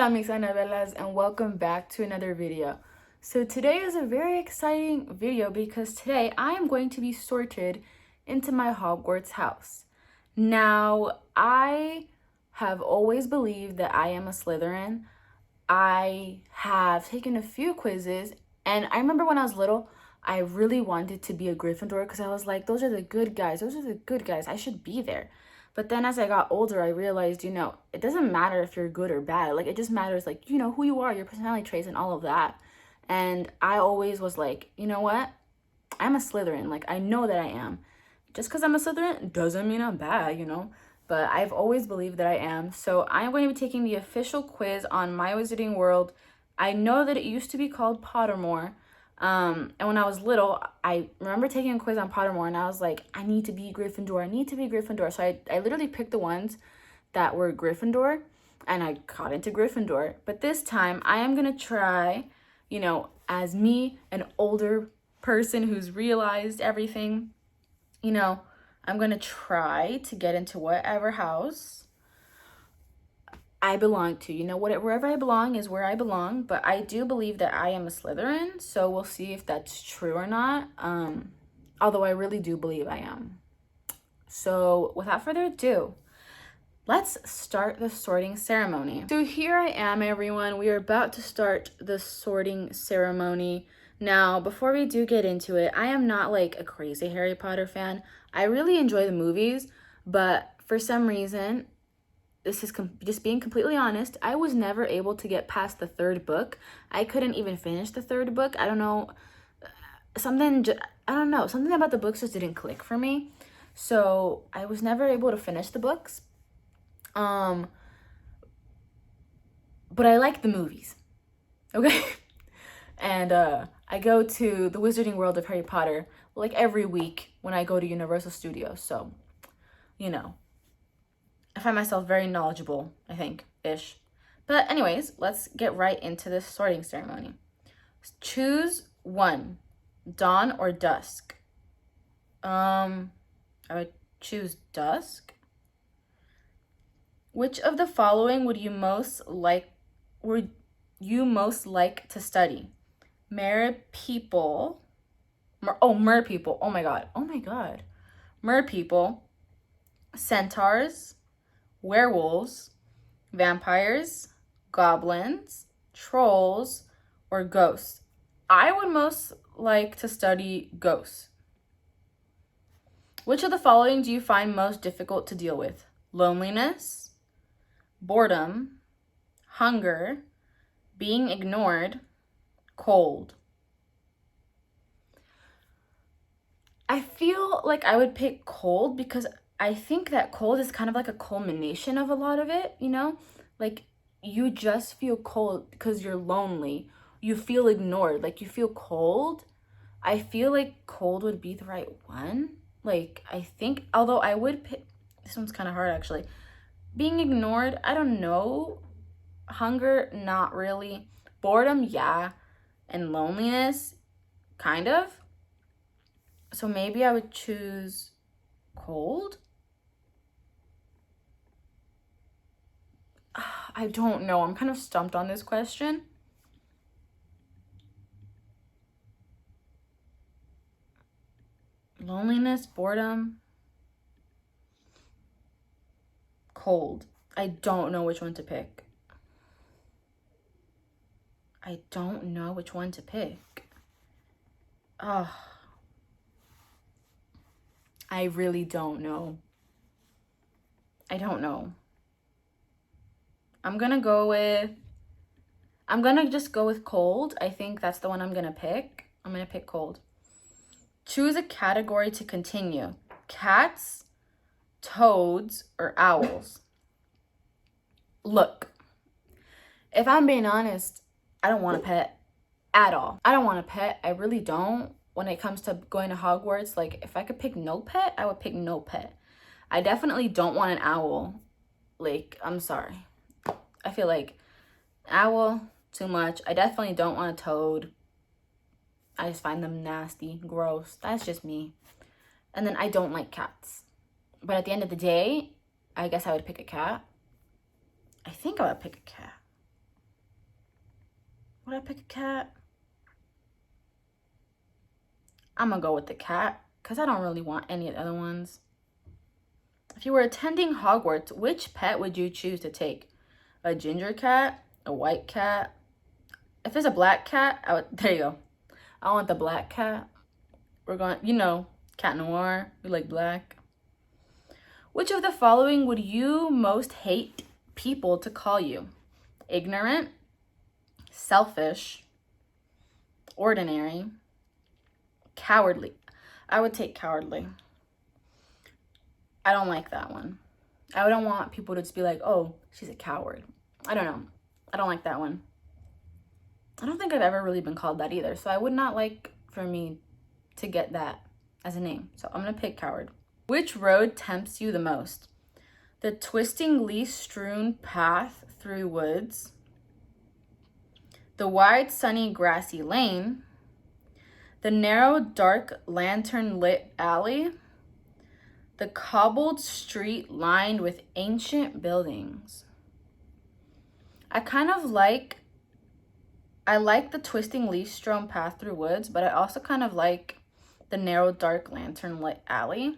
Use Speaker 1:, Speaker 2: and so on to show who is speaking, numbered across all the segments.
Speaker 1: Hola mis Anabelas and welcome back to another video. So today is a very exciting video because today I am going to be sorted into my Hogwarts house. Now, I have always believed that I am a Slytherin. I have taken a few quizzes and I remember when I was little, I really wanted to be a Gryffindor because I was like, those are the good guys. Those are the good guys. I should be there. But then as I got older, I realized, it doesn't matter if you're good or bad. Like, it just matters, like, who you are, your personality traits and all of that. And I always was like, you know what? I'm a Slytherin. Like, I know that I am. Just because I'm a Slytherin doesn't mean I'm bad. But I've always believed that I am. So I'm going to be taking the official quiz on My Wizarding World. I know that it used to be called Pottermore. And when I was little, I remember taking a quiz on Pottermore and I was like, I need to be Gryffindor. I need to be Gryffindor. So I literally picked the ones that were Gryffindor and I got into Gryffindor. But this time I am going to try, as me, an older person who's realized everything, I'm going to try to get into whatever house I belong to. Wherever I belong is where I belong, but I do believe that I am a Slytherin, so we'll see if that's true or not. Although I really do believe I am. So without further ado, let's start the sorting ceremony. So here I am, everyone. We are about to start the sorting ceremony. Now, before we do get into it, I am not like a crazy Harry Potter fan. I really enjoy the movies, but for some reason, this is just being completely honest, I was never able to get past the third book. I couldn't even finish the third book. I don't know, something about the books just didn't click for me. So I was never able to finish the books. But I like the movies, okay? And I go to the Wizarding World of Harry Potter like every week when I go to Universal Studios. So, I find myself very knowledgeable, I think, ish. But anyways, let's get right into this sorting ceremony. Choose one, dawn or dusk. I would choose dusk. Which of the following would you most like to study? Mer people. Oh my god. Mer people, centaurs, werewolves, vampires, goblins, trolls, or ghosts. I would most like to study ghosts. Which of the following do you find most difficult to deal with? Loneliness, boredom, hunger, being ignored, cold. I feel like I would pick cold because I think that cold is kind of like a culmination of a lot of it, Like, you just feel cold because you're lonely. You feel ignored, like you feel cold. I feel like cold would be the right one. Like, I think, although I would pick, this one's kind of hard actually. Being ignored, I don't know. Hunger, not really. Boredom, yeah. And loneliness, kind of. So maybe I would choose cold. I don't know. I'm kind of stumped on this question. Loneliness, boredom, cold. I don't know which one to pick. Oh, I really don't know. I don't know. I'm gonna just go with cold. I think that's the one I'm gonna pick. I'm gonna pick cold. Choose a category to continue. Cats, toads, or owls. Look, if I'm being honest, I don't want a pet at all. I don't want a pet. I really don't. When it comes to going to Hogwarts, like, if I could pick no pet, I would pick no pet. I definitely don't want an owl. Like, I'm sorry. I feel like owl, too much. I definitely don't want a toad. I just find them nasty, gross. That's just me. And then I don't like cats. But at the end of the day, I guess I would pick a cat. I think I would pick a cat. Would I pick a cat? I'm gonna go with the cat because I don't really want any of the other ones. If you were attending Hogwarts, which pet would you choose to take? A ginger cat? A white cat? If it's a black cat, there you go. I want the black cat. We're going, cat noir. We like black. Which of the following would you most hate people to call you? Ignorant, selfish, ordinary, cowardly. I would take cowardly. I don't like that one. I don't want people to just be like, oh, she's a coward. I don't know. I don't like that one. I don't think I've ever really been called that either. So I would not like for me to get that as a name. So I'm going to pick coward. Which road tempts you the most? The twisting leaf-strewn path through woods, the wide, sunny, grassy lane, the narrow, dark, lantern-lit alley, the cobbled street lined with ancient buildings. I like the twisting leaf-strewn path through woods, but I also kind of like the narrow, dark, lantern-lit alley.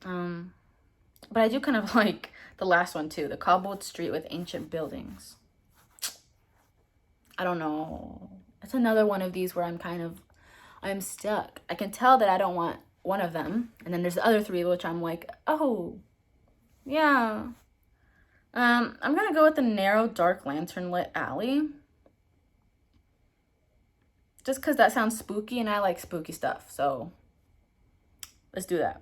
Speaker 1: But I do kind of like the last one too, the cobbled street with ancient buildings. I don't know. It's another one of these where I'm stuck. I can tell that I don't want one of them. And then there's the other three, which I'm like, oh, yeah. I'm going to go with the narrow, dark, lantern-lit alley. Just because that sounds spooky and I like spooky stuff. So let's do that.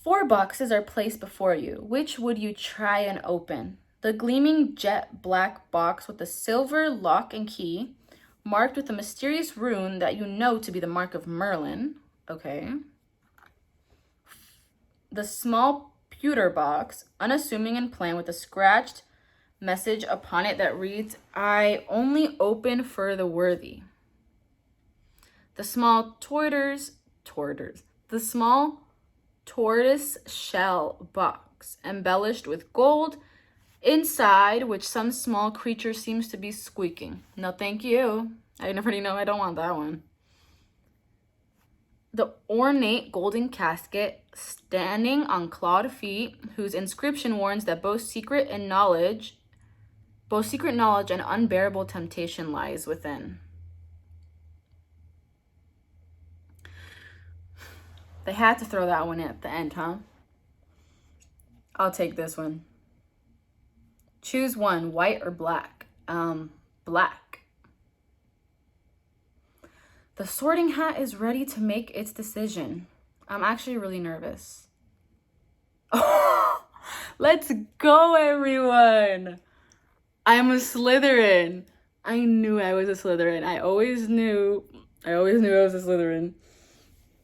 Speaker 1: 4 boxes are placed before you. Which would you try and open? The gleaming jet black box with a silver lock and key, marked with a mysterious rune that you know to be the mark of Merlin. Okay. The small pewter box, unassuming and plain, with a scratched message upon it that reads, I only open for the worthy. The small tortoise shell box, embellished with gold, inside which some small creature seems to be squeaking. No, thank you. I already know I don't want that one. The ornate golden casket, standing on clawed feet, whose inscription warns that both secret knowledge and unbearable temptation lies within. They had to throw that one in at the end, huh? I'll take this one. Choose one, white or black. Black. The sorting hat is ready to make its decision. I'm actually really nervous. Let's go, everyone. I'm a Slytherin. I knew I was a Slytherin. I always knew I was a Slytherin.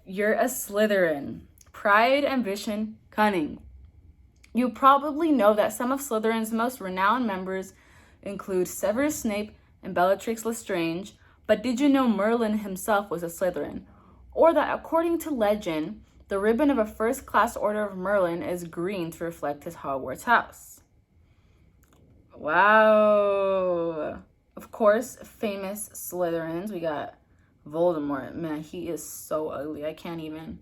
Speaker 1: You're a Slytherin. Pride, ambition, cunning. You probably know that some of Slytherin's most renowned members include Severus Snape and Bellatrix Lestrange, but did you know Merlin himself was a Slytherin? Or that according to legend, the ribbon of a first-class order of Merlin is green to reflect his Hogwarts house. Wow. Of course, famous Slytherins. We got Voldemort. Man, he is so ugly. I can't even.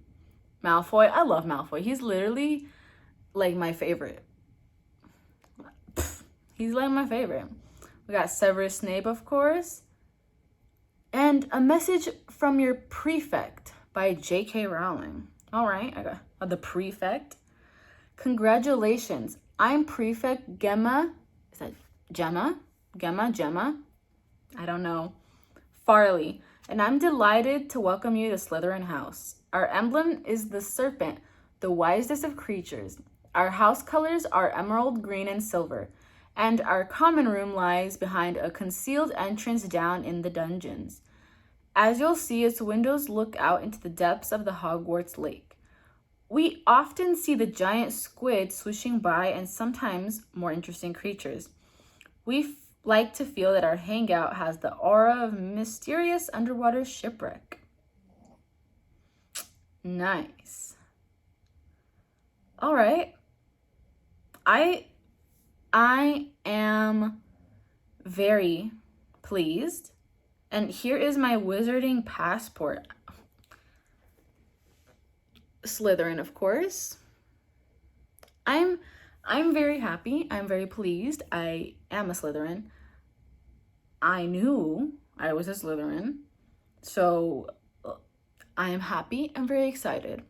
Speaker 1: Malfoy. I love Malfoy. He's literally like my favorite. He's like my favorite. We got Severus Snape, of course. And a message from your prefect by J.K. Rowling. All right, I got the prefect. Congratulations. I'm prefect Gemma. Is that Gemma? Gemma? I don't know. Farley. And I'm delighted to welcome you to Slytherin House. Our emblem is the serpent, the wisest of creatures. Our house colors are emerald green and silver, and our common room lies behind a concealed entrance down in the dungeons. As you'll see, its windows look out into the depths of the Hogwarts lake. We often see the giant squid swishing by and sometimes more interesting creatures. We like to feel that our hangout has the aura of mysterious underwater shipwreck. Nice. All right. I am very pleased. And here is my wizarding passport. Slytherin, of course. I'm very happy. I'm very pleased. I am a Slytherin. I knew I was a Slytherin. So I am happy. I'm very excited.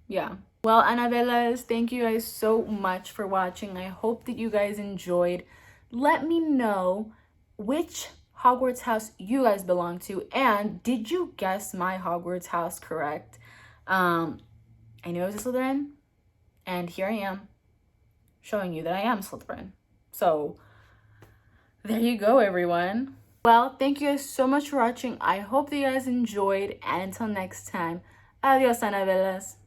Speaker 1: Yeah. Well, Annabelas, thank you guys so much for watching. I hope that you guys enjoyed. Let me know which Hogwarts house you guys belong to, and did you guess my Hogwarts house correct? I knew I was a Slytherin, and here I am showing you that I am Slytherin. So there you go, everyone. Well, thank you guys so much for watching. I hope that you guys enjoyed, and until next time, adios, Annabelas.